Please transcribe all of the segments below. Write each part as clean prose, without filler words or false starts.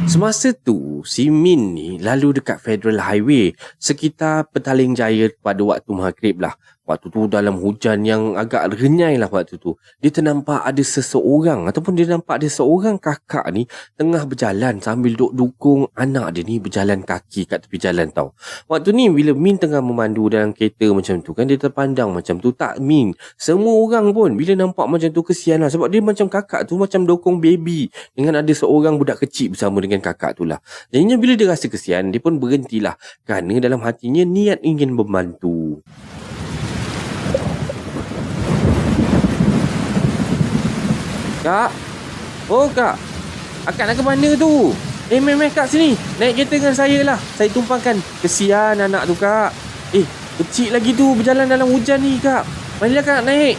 Semasa tu, si Min ni lalu dekat Federal Highway sekitar Petaling Jaya pada waktu maghrib lah. Waktu tu dalam hujan yang agak renyai lah waktu tu. Dia ternampak ada seseorang ataupun dia nampak ada seorang kakak ni tengah berjalan sambil duk dukung anak dia ni berjalan kaki kat tepi jalan tau. Waktu ni bila Min tengah memandu dalam kereta macam tu kan, dia terpandang macam tu. Tak Min, semua orang pun bila nampak macam tu kesian lah. Sebab dia macam kakak tu macam dokong baby dengan ada seorang budak kecil bersama dengan kakak tu lah. Jadinya bila dia rasa kesian, dia pun berhentilah kerana dalam hatinya niat ingin membantu. Kak? Oh kak, akak nak ke mana tu? Meh kak sini, naik kereta dengan saya lah. Saya tumpangkan. Kesian anak tu kak. Kecil lagi tu berjalan dalam hujan ni kak. Marilah kak naik.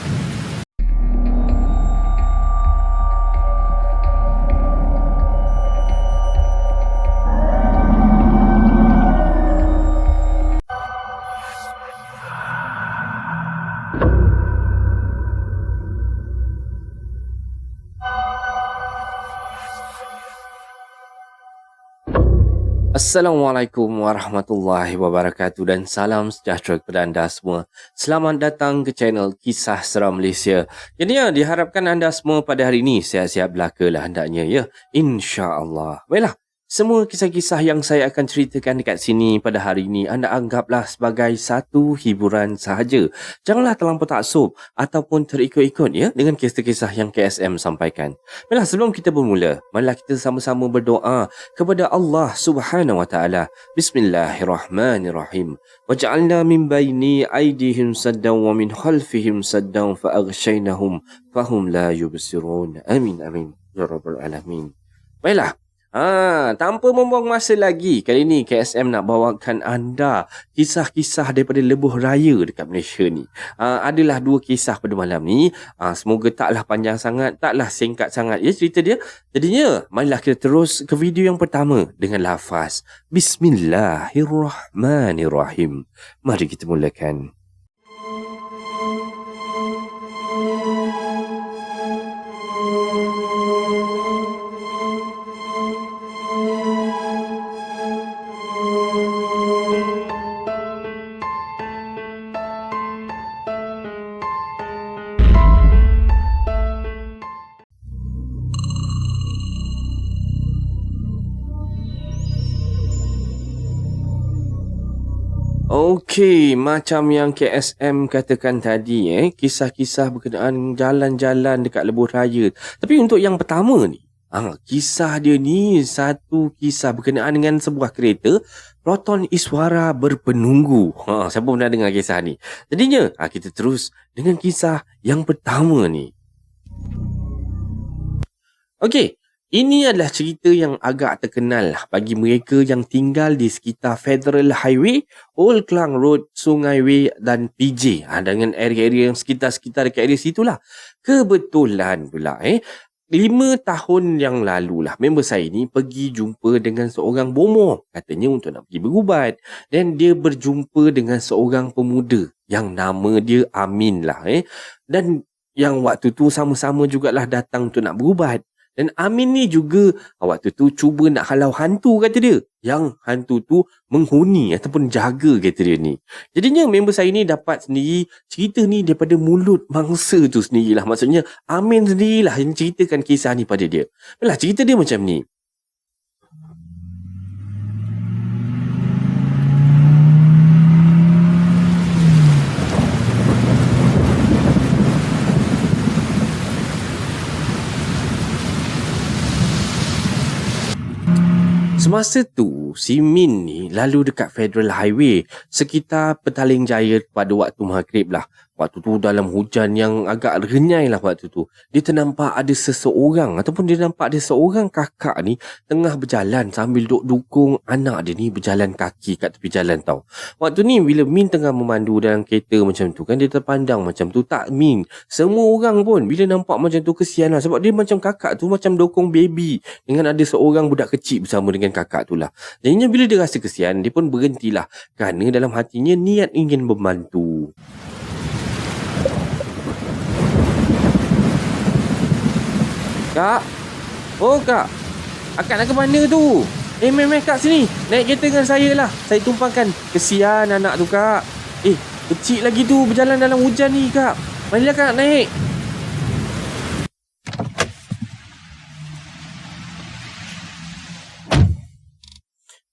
Assalamualaikum warahmatullahi wabarakatuh dan salam sejahtera kepada anda semua. Selamat datang ke channel Kisah Seram Malaysia. Jadi diharapkan anda semua pada hari ini sihat-sihat belaka lah hendaknya ya. InsyaAllah. Baiklah. Semua kisah-kisah yang saya akan ceritakan dekat sini pada hari ini anda anggaplah sebagai satu hiburan sahaja. Janganlah terlampau taksub ataupun terikut-ikut ya dengan kisah-kisah yang KSM sampaikan. Baiklah, sebelum kita bermula, marilah kita sama-sama berdoa kepada Allah Subhanahu Wa Taala. Bismillahirrahmanirrahim. Waj'alna min baini aydihim saddan wa min khalfihim saddan fa aghshaynahum fahum la yubsirun. Amin amin ya rabbal alamin. Baiklah. Tanpa membuang masa lagi, kali ni KSM nak bawakan anda kisah-kisah daripada lebuh raya dekat Malaysia ni. Adalah dua kisah pada malam ni. Semoga taklah panjang sangat, taklah singkat sangat ya cerita dia. Jadinya, marilah kita terus ke video yang pertama dengan lafaz Bismillahirrahmanirrahim. Mari kita mulakan. Okey, macam yang KSM katakan tadi kisah-kisah berkenaan jalan-jalan dekat lebuh raya. Tapi untuk yang pertama ni, kisah dia ni satu kisah berkenaan dengan sebuah kereta Proton Iswara berpenunggu. Siapa pernah dengar kisah ni? Jadinya, kita terus dengan kisah yang pertama ni. Okey. Ini adalah cerita yang agak terkenal lah bagi mereka yang tinggal di sekitar Federal Highway, Old Klang Road, Sungai Way dan PJ. Dengan area-area yang sekitar-sekitar dekat area situ lah. Kebetulan pula 5 tahun yang lalu lah member saya ni pergi jumpa dengan seorang bomoh. Katanya untuk nak pergi berubat. Dan dia berjumpa dengan seorang pemuda yang nama dia Amin lah. Dan yang waktu tu sama-sama jugalah datang untuk nak berubat. Dan Amin ni juga waktu tu cuba nak halau hantu kata dia. Yang hantu tu menghuni ataupun jaga kata dia ni. Jadinya member saya ni dapat sendiri cerita ni daripada mulut mangsa tu sendirilah. Maksudnya Amin sendirilah yang ceritakan kisah ni pada dia. Baiklah, cerita dia macam ni. Semasa tu, si Min ni lalu dekat Federal Highway sekitar Petaling Jaya pada waktu maghrib lah. Waktu tu dalam hujan yang agak renyai lah waktu tu. Dia ternampak ada seseorang ataupun dia nampak ada seorang kakak ni tengah berjalan sambil duk dukung anak dia ni berjalan kaki kat tepi jalan tau. Waktu ni bila Min tengah memandu dalam kereta macam tu kan, dia terpandang macam tu. Tak Min, semua orang pun bila nampak macam tu kesian lah. Sebab dia macam kakak tu macam dokong baby dengan ada seorang budak kecil bersama dengan kakak tu lah. Jadinya bila dia rasa kesian, dia pun berhentilah kerana dalam hatinya niat ingin membantu. Kak? Oh kak, Akak nak ke mana tu? Meh kak sini. Naik kereta dengan saya lah. Saya tumpangkan. Kesian anak tu kak. Kecil lagi tu berjalan dalam hujan ni kak. Marilah kak naik.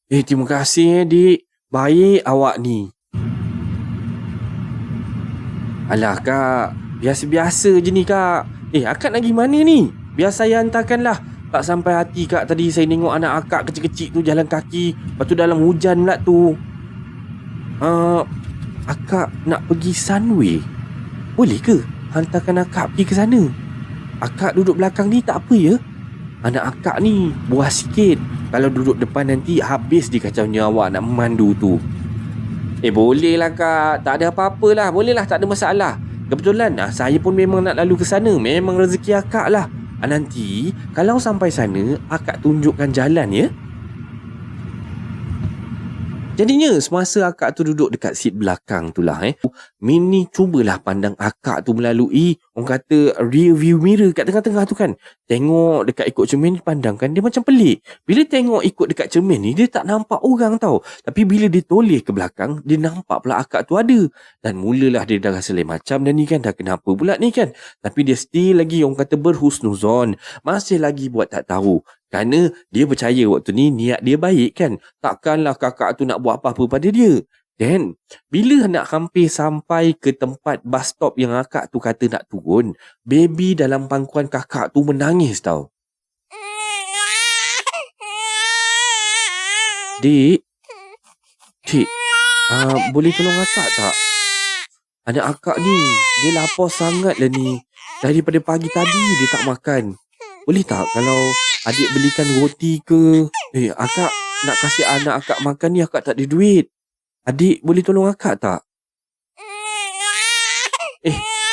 Terima kasih dik. Baik awak ni. Alah kak, biasa-biasa je ni kak. Akak nak pergi mana ni? Biar saya hantarkanlah. Tak sampai hati kak tadi saya tengok anak akak kecil-kecil tu jalan kaki. Lepas tu dalam hujan pula tu. Akak nak pergi Sunway? Boleh ke hantarkan akak pergi ke sana? Akak duduk belakang ni tak apa ya? Anak akak ni buas sikit. Kalau duduk depan nanti habis dia kacaunya awak nak memandu tu. Boleh lah kak. Tak ada apa-apa lah. Boleh lah, tak ada masalah. Kebetulan saya pun memang nak lalu ke sana. Memang rezeki akak lah. Nanti kalau sampai sana akak tunjukkan jalan ya. Jadinya semasa akak tu duduk dekat seat belakang tu lah Min ni cubalah pandang akak tu melalui orang kata rear view mirror kat tengah-tengah tu kan. Tengok dekat ikut cermin pandang kan dia macam pelik. Bila tengok ikut dekat cermin ni dia tak nampak orang tau. Tapi bila dia toleh ke belakang dia nampak pula akak tu ada. Dan mulalah dia dah rasa lain macam dan ni kan dah kenapa pula ni kan. Tapi dia still lagi orang kata berhusnuzon. Masih lagi buat tak tahu. Kerana dia percaya waktu ni niat dia baik kan. Takkanlah kakak tu nak buat apa-apa pada dia. Dan bila nak hampir sampai ke tempat bus stop yang akak tu kata nak turun, baby dalam pangkuan kakak tu menangis tau. Dik, cik, boleh tolong akak tak? Anak akak ni, dia lapar sangat lah ni. Daripada pagi tadi dia tak makan. Boleh tak kalau adik belikan roti ke? Akak nak kasih anak akak makan ni, akak tak ada duit. Adik boleh tolong akak tak?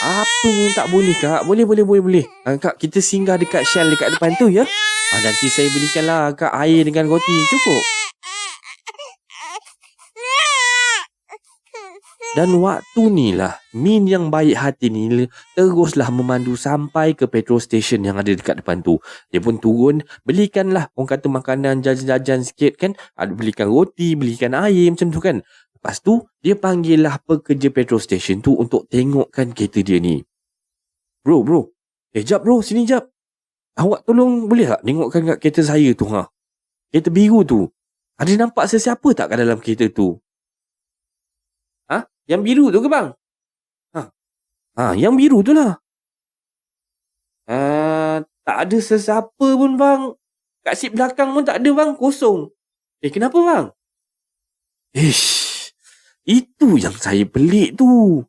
Apa ni tak boleh kak? Boleh. Kak, kita singgah dekat Shell dekat depan tu ya. Nanti saya belikanlah akak air dengan roti. Cukup. Dan waktu ni lah Min yang baik hati ni teruslah memandu sampai ke petrol station yang ada dekat depan tu. Dia pun turun, belikanlah orang kata makanan, jajan-jajan sikit kan. Belikan roti, belikan air macam tu kan. Lepas tu dia panggil lah pekerja petrol station tu untuk tengokkan kereta dia ni. Bro. Jap bro, sini jap. Awak tolong boleh tak tengokkan kat kereta saya tu Kereta biru tu. Ada nampak sesiapa tak kat dalam kereta tu? Yang biru tu ke bang? Yang biru tu lah. Tak ada sesiapa pun bang. Kat seat belakang pun tak ada bang. Kosong. Kenapa bang? Itu yang saya pelik tu.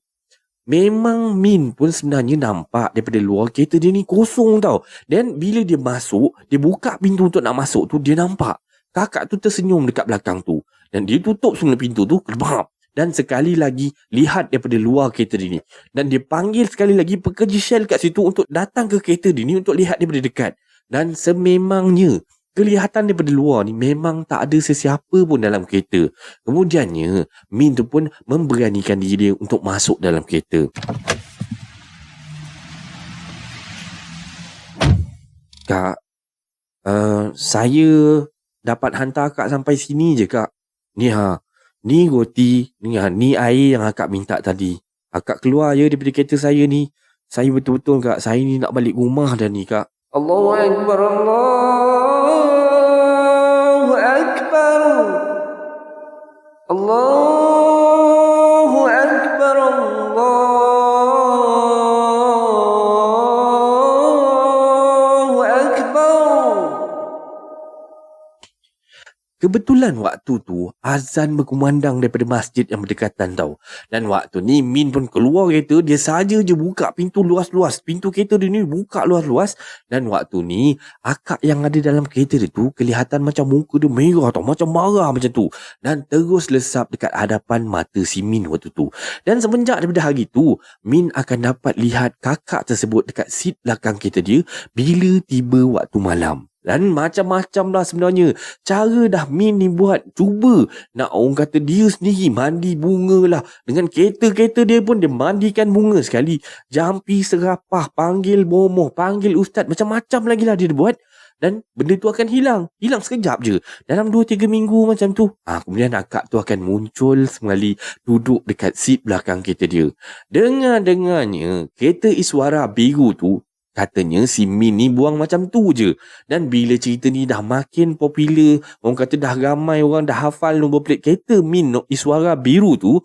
Memang Min pun sebenarnya nampak daripada luar kereta dia ni kosong tau. Dan bila dia masuk, dia buka pintu untuk nak masuk tu, dia nampak kakak tu tersenyum dekat belakang tu. Dan dia tutup semula pintu tu, kelebap. Dan sekali lagi lihat daripada luar kereta dia ni. Dan dia panggil sekali lagi pekerja Shell kat situ untuk datang ke kereta dia ni untuk lihat daripada dekat. Dan sememangnya kelihatan daripada luar ni memang tak ada sesiapa pun dalam kereta. Kemudiannya Min tu pun memberanikan diri dia untuk masuk dalam kereta. Kak, saya dapat hantar akak sampai sini je kak. Ni roti, ni air yang akak minta tadi. Akak keluar je daripada kereta saya ni. Saya betul-betul kak, saya ni nak balik rumah dah ni kak. Allahu Akbar, Allahu Akbar. Allahu Akbar, Allahu Akbar. Kebetulan waktu tu azan berkumandang daripada masjid yang berdekatan tau. Dan waktu ni Min pun keluar kereta, dia saja je buka pintu luas-luas. Pintu kereta dia ni buka luas-luas. Dan waktu ni akak yang ada dalam kereta dia tu kelihatan macam muka dia merah tau, macam marah macam tu. Dan terus lesap dekat hadapan mata si Min waktu tu. Dan semenjak daripada hari tu, Min akan dapat lihat kakak tersebut dekat seat belakang kereta dia bila tiba waktu malam. Dan macam-macam lah sebenarnya cara dah Min ni buat. Cuba nak orang kata dia sendiri mandi bunga lah. Dengan kereta-kereta dia pun dia mandikan bunga sekali. Jampi serapah, panggil bomoh, panggil ustaz. Macam-macam lagi lah dia buat. dan benda tu akan hilang sekejap je. Dalam 2-3 minggu macam tu, kemudian akak tu akan muncul sekali duduk dekat seat belakang kereta dia. Dengar-dengarnya kereta Iswara biru tu katanya si Min ni buang macam tu je. Dan bila cerita ni dah makin popular, orang kata dah ramai orang dah hafal nombor plate kereta Min Iswara biru tu,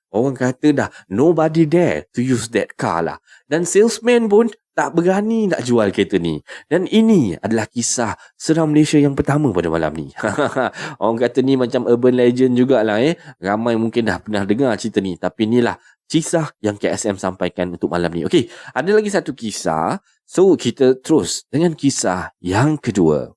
orang kata dah nobody dare to use that car lah. Dan salesman pun tak berani nak jual kereta ni. Dan ini adalah kisah seram Malaysia yang pertama pada malam ni. Orang kata ni macam urban legend jugalah Ramai mungkin dah pernah dengar cerita ni. Tapi inilah kisah yang KSM sampaikan untuk malam ni. Okey, ada lagi satu kisah. So, kita terus dengan kisah yang kedua.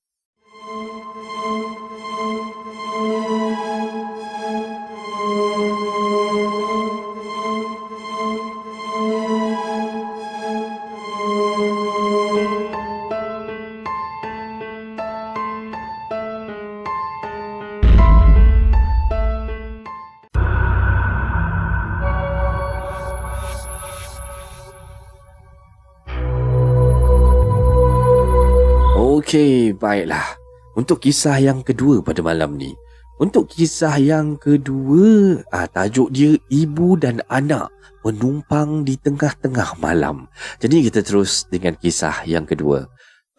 Okey, baiklah. Untuk kisah yang kedua pada malam ni. Untuk kisah yang kedua, tajuk dia Ibu dan Anak Menumpang di Tengah-Tengah Malam. Jadi kita terus dengan kisah yang kedua.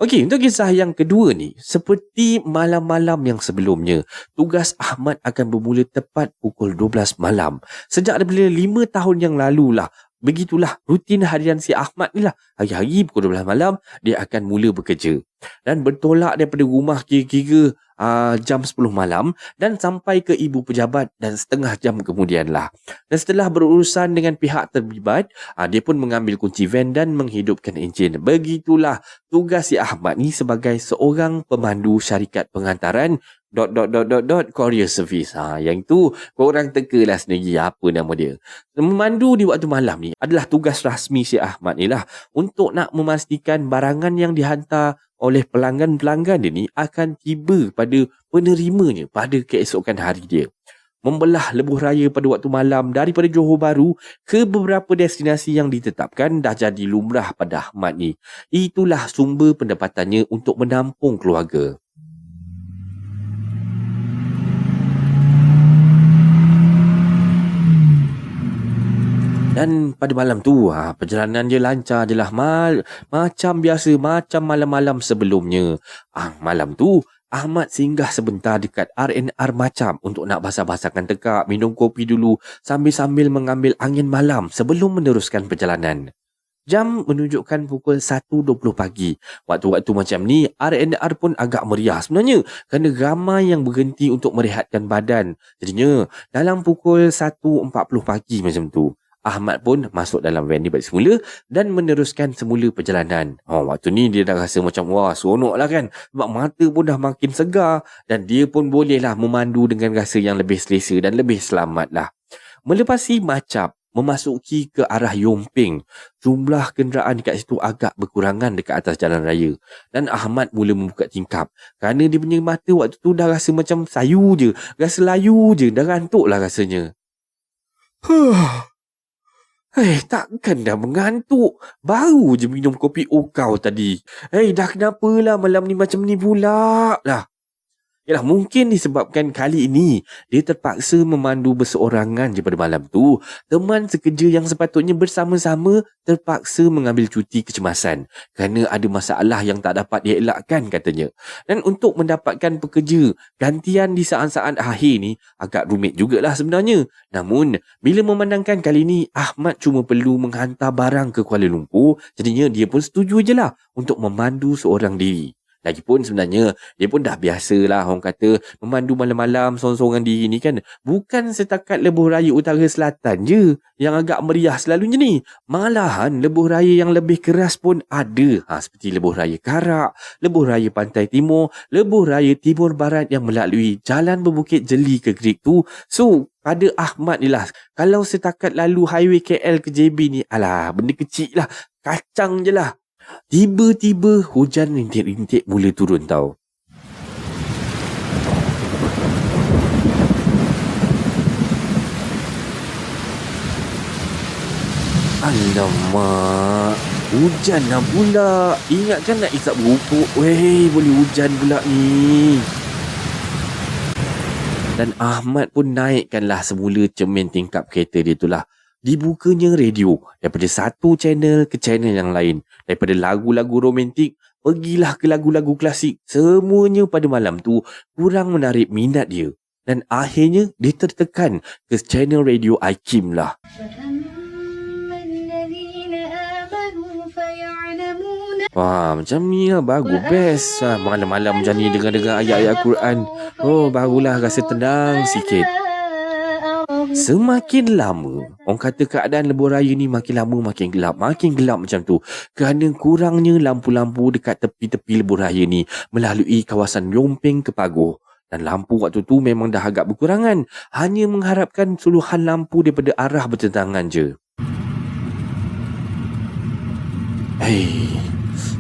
Okey, untuk kisah yang kedua ni, seperti malam-malam yang sebelumnya, tugas Ahmad akan bermula tepat pukul 12 malam. Sejak daripada 5 tahun yang lalu lah. Begitulah rutin harian si Ahmad ni lah. Hari-hari pukul 12 malam, dia akan mula bekerja. Dan bertolak daripada rumah kira-kira jam 10 malam dan sampai ke ibu pejabat dan setengah jam kemudian lah. Dan setelah berurusan dengan pihak terlibat, dia pun mengambil kunci van dan menghidupkan enjin. Begitulah tugas si Ahmad ni sebagai seorang pemandu syarikat pengantaran courier service. Yang tu korang tekalah sendiri apa nama dia. Memandu di waktu malam ni adalah tugas rasmi si Ahmad ni lah untuk nak memastikan barangan yang dihantar oleh pelanggan-pelanggan dia ni akan tiba pada penerimanya pada keesokan hari dia. Membelah lebuh raya pada waktu malam daripada Johor Bahru ke beberapa destinasi yang ditetapkan dah jadi lumrah pada Ahmad ni. Itulah sumber pendapatannya untuk menampung keluarga. Dan pada malam tu, perjalanan dia lancar je lah. Macam biasa, macam malam-malam sebelumnya. Malam tu, Ahmad singgah sebentar dekat R&R Macam untuk nak basah-basahkan tekak, minum kopi dulu sambil-sambil mengambil angin malam sebelum meneruskan perjalanan. Jam menunjukkan pukul 1.20 pagi. Waktu-waktu macam ni, R&R pun agak meriah sebenarnya kerana ramai yang berhenti untuk merehatkan badan. Jadinya, dalam pukul 1.40 pagi macam tu, Ahmad pun masuk dalam van ni balik semula dan meneruskan semula perjalanan. Waktu ni dia dah rasa macam seronok lah kan. Sebab mata pun dah makin segar dan dia pun bolehlah memandu dengan rasa yang lebih selesa dan lebih selamat lah. Melepasi Macap, memasuki ke arah Yomping, jumlah kenderaan dekat situ agak berkurangan dekat atas jalan raya. Dan Ahmad mula membuka tingkap kerana dia punya mata waktu tu dah rasa macam sayu je, rasa layu je, dah ngantuk lah rasanya. Takkan dah mengantuk. Baru je minum kopi okau tadi. Dah kenapalah malam ni macam ni pula lah. Yalah, mungkin disebabkan kali ini dia terpaksa memandu berseorangan je pada malam tu. Teman sekerja yang sepatutnya bersama-sama terpaksa mengambil cuti kecemasan kerana ada masalah yang tak dapat dielakkan katanya. Dan untuk mendapatkan pekerja gantian di saat-saat akhir ni agak rumit jugalah sebenarnya. Namun, bila memandangkan kali ni Ahmad cuma perlu menghantar barang ke Kuala Lumpur, jadinya dia pun setuju je lah untuk memandu seorang diri. Lagipun sebenarnya dia pun dah biasalah orang kata memandu malam-malam sorang-sorang diri ni kan. Bukan setakat lebuh raya utara selatan je yang agak meriah selalunya ni. Malahan lebuh raya yang lebih keras pun ada. Seperti lebuh raya Karak, lebuh raya Pantai Timur, lebuh raya Timur Barat yang melalui jalan berbukit Jeli ke Greek tu. So, pada Ahmad ni lah, kalau setakat lalu highway KL ke JB ni, benda kecil lah, kacang je lah. Tiba-tiba hujan rintik-rintik mula turun tau. Alamak, Hujan lah pula. Ingatkan nak isap berupuk. Weh, boleh hujan pula ni. Dan Ahmad pun naikkanlah semula cermin tingkap kereta dia tu lah. Dibukanya radio daripada satu channel ke channel yang lain. Daripada lagu-lagu romantik, pergilah ke lagu-lagu klasik. Semuanya pada malam tu kurang menarik minat dia. Dan akhirnya dia tertekan ke channel radio IKIM lah. Wah, macam ni lah, bagus, best lah. Malam-malam macam ni dengar-dengar ayat-ayat Quran. Oh, barulah rasa tenang sikit. Semakin lama, orang kata keadaan lebuh raya ni makin lama makin gelap macam tu. Kerana kurangnya lampu-lampu dekat tepi-tepi lebuh raya ni melalui kawasan Yomping ke Pagoh. Dan lampu waktu tu memang dah agak berkurangan. Hanya mengharapkan suluhan lampu daripada arah bertentangan je.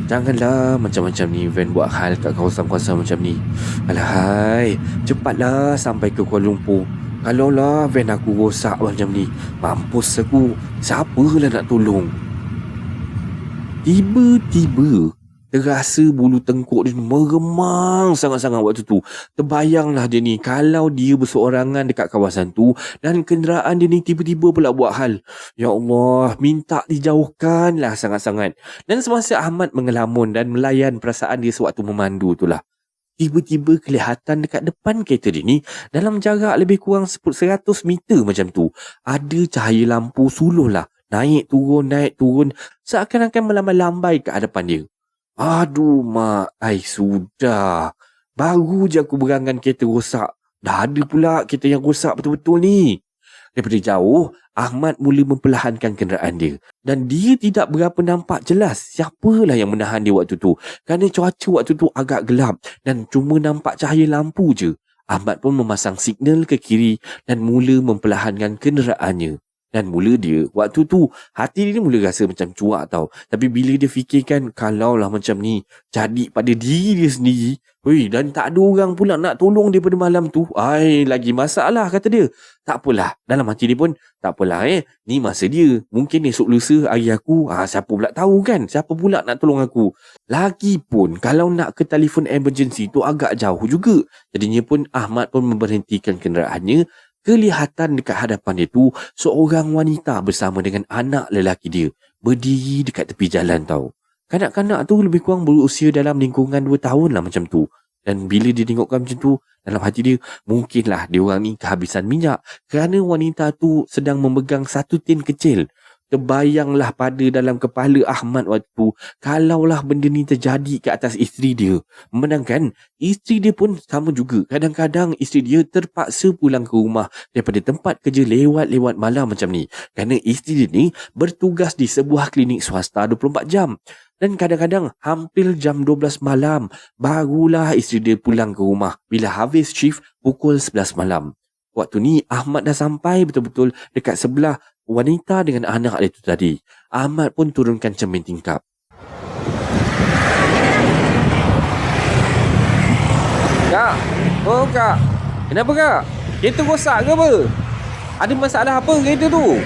Janganlah macam-macam ni van buat hal kat kawasan-kawasan macam ni. Alahai, cepatlah sampai ke Kuala Lumpur. Kalaulah van aku rosak macam ni, mampus aku. Siapalah nak tolong? Tiba-tiba terasa bulu tengkuk dia meremang sangat-sangat waktu tu. Terbayanglah dia ni kalau dia berseorangan dekat kawasan tu dan kenderaan dia ni tiba-tiba pula buat hal. Ya Allah, minta dijauhkanlah sangat-sangat. Dan semasa Ahmad mengelamun dan melayan perasaan dia sewaktu memandu tu lah, tiba-tiba kelihatan dekat depan kereta dia ni dalam jarak lebih kurang 100 meter macam tu, ada cahaya lampu suluh lah. Naik turun, seakan-akan melambai-lambai ke hadapan dia. Aduh mak, sudah. Baru je aku berangan kereta rosak. Dah ada pula kereta yang rosak betul-betul ni. Daripada jauh, Ahmad mula memperlahankan kenderaan dia. Dan dia tidak berapa nampak jelas siapalah yang menahan dia waktu tu. Kerana cuaca waktu tu agak gelap dan cuma nampak cahaya lampu je. Ahmad pun memasang signal ke kiri dan mula memperlahankan kenderaannya. Dan mula dia, waktu tu, hati dia mula rasa macam cuak tau. Tapi bila dia fikirkan, kalaulah macam ni, jadi pada diri dia sendiri, dan tak ada orang pula nak tolong dia pada malam tu, lagi masalah kata dia. Tak apalah, dalam hati dia pun, tak apalah ni masa dia. Mungkin esok lusa hari aku, siapa pula tahu kan, siapa pula nak tolong aku. Lagipun, kalau nak ke telefon emergency tu agak jauh juga. Jadinya pun, Ahmad pun memberhentikan kenderaannya. Kelihatan dekat hadapan dia tu seorang wanita bersama dengan anak lelaki dia berdiri dekat tepi jalan tau. Kanak-kanak tu lebih kurang berusia dalam lingkungan 2 tahun lah macam tu. Dan bila dia tengokkan macam tu, dalam hati dia, mungkinlah dia orang ni kehabisan minyak kerana wanita tu sedang memegang satu tin kecil. Terbayanglah pada dalam kepala Ahmad waktu tu, kalaulah benda ni terjadi ke atas isteri dia. Memandangkan isteri dia pun sama juga. Kadang-kadang isteri dia terpaksa pulang ke rumah daripada tempat kerja lewat-lewat malam macam ni. Kerana isteri dia ni bertugas di sebuah klinik swasta 24 jam. Dan kadang-kadang hampir jam 12 malam barulah isteri dia pulang ke rumah bila habis shift pukul 11 malam. Waktu ni Ahmad dah sampai betul-betul dekat sebelah wanita dengan anak dia tu tadi. Ahmad pun turunkan cermin tingkap. Kak, kak. Kenapa kak? Kereta rosak ke apa? Ada masalah apa kereta tu?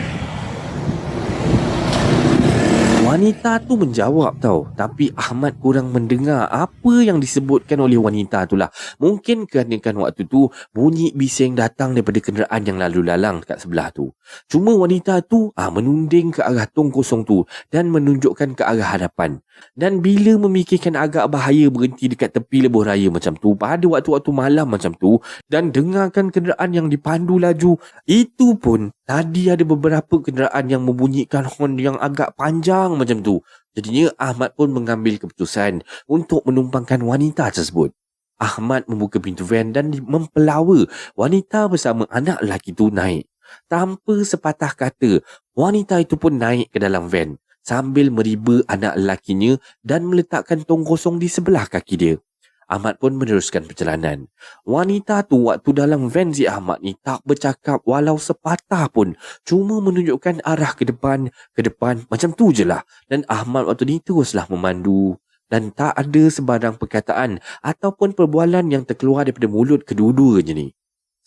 Wanita tu menjawab tau. Tapi Ahmad kurang mendengar apa yang disebutkan oleh wanita tu lah. Mungkin kerana kan waktu tu bunyi bising datang daripada kenderaan yang lalu lalang dekat sebelah tu. Cuma wanita tu menunding ke arah tong kosong tu dan menunjukkan ke arah hadapan. Dan bila memikirkan agak bahaya berhenti dekat tepi lebuh raya macam tu pada waktu-waktu malam macam tu dan dengarkan kenderaan yang dipandu laju, itu pun tadi ada beberapa kenderaan yang membunyikan horn yang agak panjang macam tu. Jadinya Ahmad pun mengambil keputusan untuk menumpangkan wanita tersebut. Ahmad membuka pintu van dan mempelawa wanita bersama anak lelaki tu naik. Tanpa sepatah kata, wanita itu pun naik ke dalam van sambil meriba anak lelakinya dan meletakkan tong kosong di sebelah kaki dia. Ahmad pun meneruskan perjalanan. Wanita tu waktu dalam van si Ahmad ni tak bercakap walau sepatah pun. Cuma menunjukkan arah ke depan macam tu je lah. Dan Ahmad waktu ni teruslah memandu. Dan tak ada sebarang perkataan ataupun perbualan yang terkeluar daripada mulut kedua-duanya ni.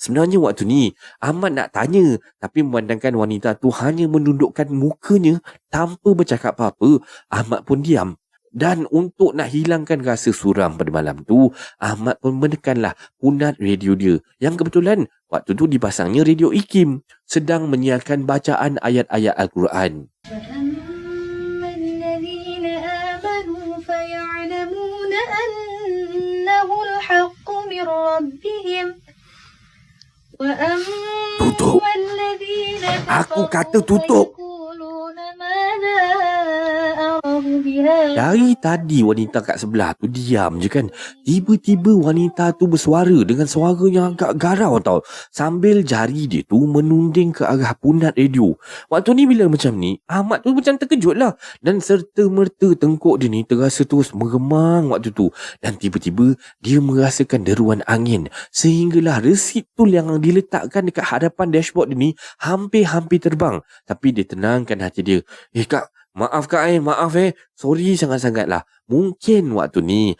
Sebenarnya waktu ni Ahmad nak tanya, tapi memandangkan wanita tu hanya menundukkan mukanya tanpa bercakap apa-apa, Ahmad pun diam. Dan untuk nak hilangkan rasa suram pada malam tu, Ahmad pun menekanlah punat radio dia. Yang kebetulan waktu tu dipasangnya radio IKIM sedang menyiarkan bacaan ayat-ayat Al-Quran. فأما الذين آمنوا فيعلمون أنه الحق من ربهم Tutup. وأما الذين Aku kata كفروا tutup. فيقولون ماذا أراد بهذا Dari tadi wanita kat sebelah tu diam je kan. Tiba-tiba wanita tu bersuara dengan suara yang agak garau tau. Sambil jari dia tu menunding ke arah punat radio. Waktu ni bila macam ni, Ahmad tu macam terkejut lah. Dan serta-merta tengkuk dia ni terasa terus meremang waktu tu. Dan tiba-tiba dia merasakan deruan angin. Sehinggalah resit tu yang diletakkan dekat hadapan dashboard dia ni hampir-hampir terbang. Tapi dia tenangkan hati dia. Kak, maaf kak maaf sorry sangat-sangat lah. Mungkin waktu ni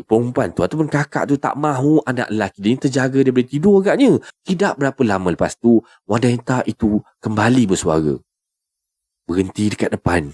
perempuan tu ataupun kakak tu tak mahu anak lelaki dia ni terjaga daripada tidur agaknya. Tidak berapa lama lepas tu, wanita itu kembali bersuara. Berhenti dekat depan.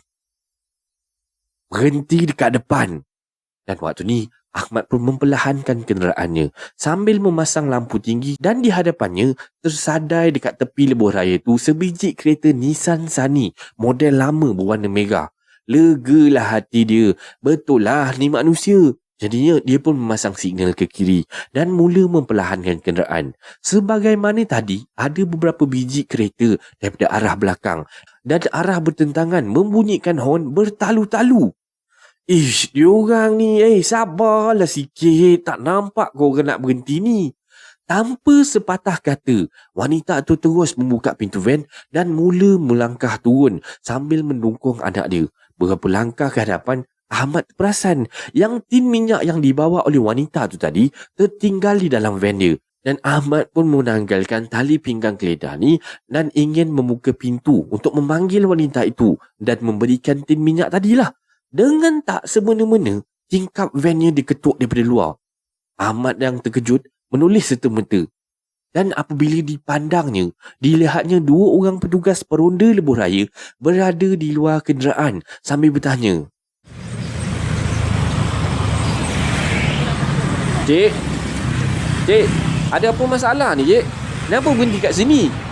Dan waktu ni Ahmad pun memperlahankan kenderaannya sambil memasang lampu tinggi, dan di hadapannya tersadai dekat tepi lebuh raya tu sebiji kereta Nissan Sunny model lama berwarna merah. Legalah hati dia. Betul lah ni manusia. Jadinya dia pun memasang signal ke kiri dan mula memperlahankan kenderaan. Sebagaimana tadi ada beberapa biji kereta daripada arah belakang dan arah bertentangan membunyikan horn bertalu-talu. Diorang ni, sabarlah sikit. Tak nampak korang nak berhenti ni. Tanpa sepatah kata, wanita tu terus membuka pintu van dan mula melangkah turun sambil mendungkung anak dia. Beberapa langkah ke hadapan, Ahmad perasan yang tin minyak yang dibawa oleh wanita tu tadi tertinggal di dalam van dia. Dan Ahmad pun menanggalkan tali pinggang keledar ni dan ingin membuka pintu untuk memanggil wanita itu dan memberikan tin minyak tadilah. Dengan tak semena-mena, tingkap vannya diketuk daripada luar. Ahmad yang terkejut menulis serta-merta. Dan apabila dipandangnya, dilihatnya dua orang petugas peronda lebuh raya berada di luar kenderaan sambil bertanya. Cik, ada apa masalah ni cik? Kenapa berhenti kat sini?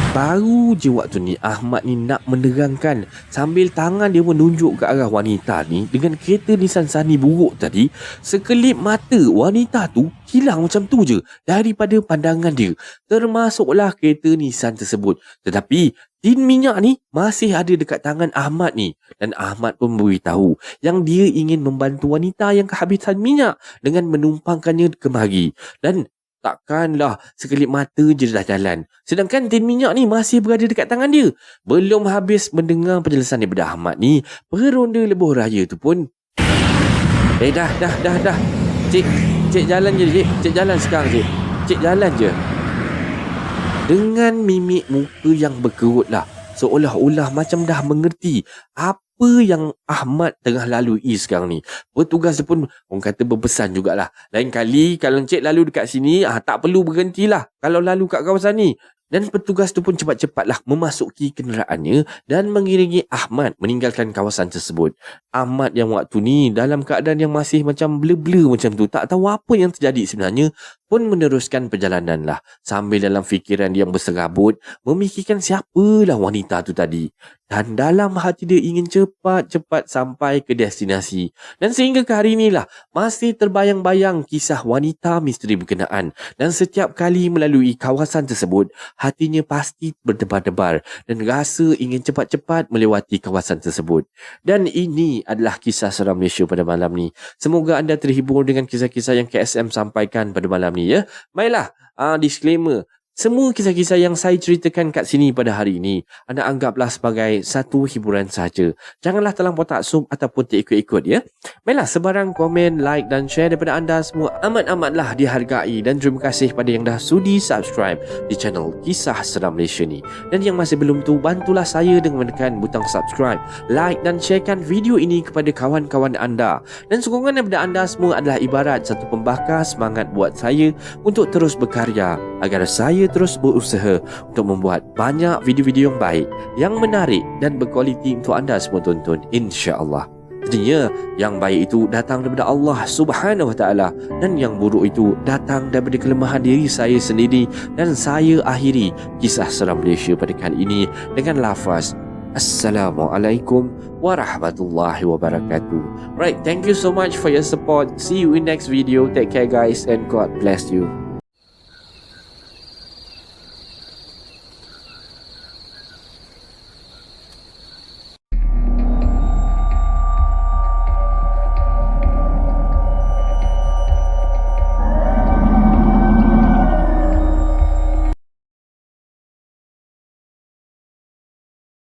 Baru je waktu ni Ahmad ni nak menerangkan sambil tangan dia menunjuk ke arah wanita ni dengan kereta Nissan Sunny buruk tadi, sekelip mata wanita tu hilang macam tu je daripada pandangan dia, termasuklah kereta Nissan tersebut. Tetapi tin minyak ni masih ada dekat tangan Ahmad ni, dan Ahmad pun beritahu yang dia ingin membantu wanita yang kehabisan minyak dengan menumpangkannya kemari. Dan takkanlah sekelip mata je dah jalan, sedangkan tin minyak ni masih berada dekat tangan dia. Belum habis mendengar penjelasan daripada Ahmad ni, peronda lebuh raya tu pun dah Cik jalan je Cik jalan sekarang Cik jalan je. Dengan mimik muka yang berkerut lah, seolah-olah macam dah mengerti apa yang Ahmad tengah lalui sekarang ni. Petugas dia pun orang kata berpesan jugalah, lain kali kalau encik lalu dekat sini tak perlu berhentilah kalau lalu kat kawasan ni. Dan petugas tu pun cepat-cepatlah memasuki kenderaannya dan mengiringi Ahmad meninggalkan kawasan tersebut. Ahmad yang waktu ni dalam keadaan yang masih macam blur-blur macam tu, tak tahu apa yang terjadi sebenarnya, pun meneruskan perjalanan lah sambil dalam fikiran yang berserabut memikirkan siapalah wanita tu tadi. Dan dalam hati dia ingin cepat-cepat sampai ke destinasi. Dan sehingga ke hari inilah masih terbayang-bayang kisah wanita misteri berkenaan. Dan setiap kali melalui kawasan tersebut, hatinya pasti berdebar-debar dan rasa ingin cepat-cepat melewati kawasan tersebut. Dan ini adalah kisah seram Malaysia pada malam ni. Semoga anda terhibur dengan kisah-kisah yang KSM sampaikan pada malam ni ya. Baiklah, disclaimer, Semua kisah-kisah yang saya ceritakan kat sini pada hari ini, anda anggaplah sebagai satu hiburan saja. Janganlah terlampau taksub ataupun terikut-ikut ya. Baiklah, sebarang komen, like dan share daripada anda semua amat-amatlah dihargai, dan terima kasih pada yang dah sudi subscribe di channel Kisah Seram Malaysia ni. Dan yang masih belum tu, bantulah saya dengan menekan butang subscribe, like dan sharekan video ini kepada kawan-kawan anda. Dan sokongan daripada anda semua adalah ibarat satu pembakar semangat buat saya untuk terus berkarya, agar saya terus berusaha untuk membuat banyak video-video yang baik, yang menarik dan berkualiti untuk anda semua tonton, insya-Allah. Tentunya yang baik itu datang daripada Allah Subhanahu Wa Taala, dan yang buruk itu datang daripada kelemahan diri saya sendiri. Dan saya akhiri Kisah Seram Malaysia pada kali ini dengan lafaz Assalamualaikum warahmatullahi wabarakatuh. Right, thank you so much for your support. See you in next video. Take care guys, and God bless you.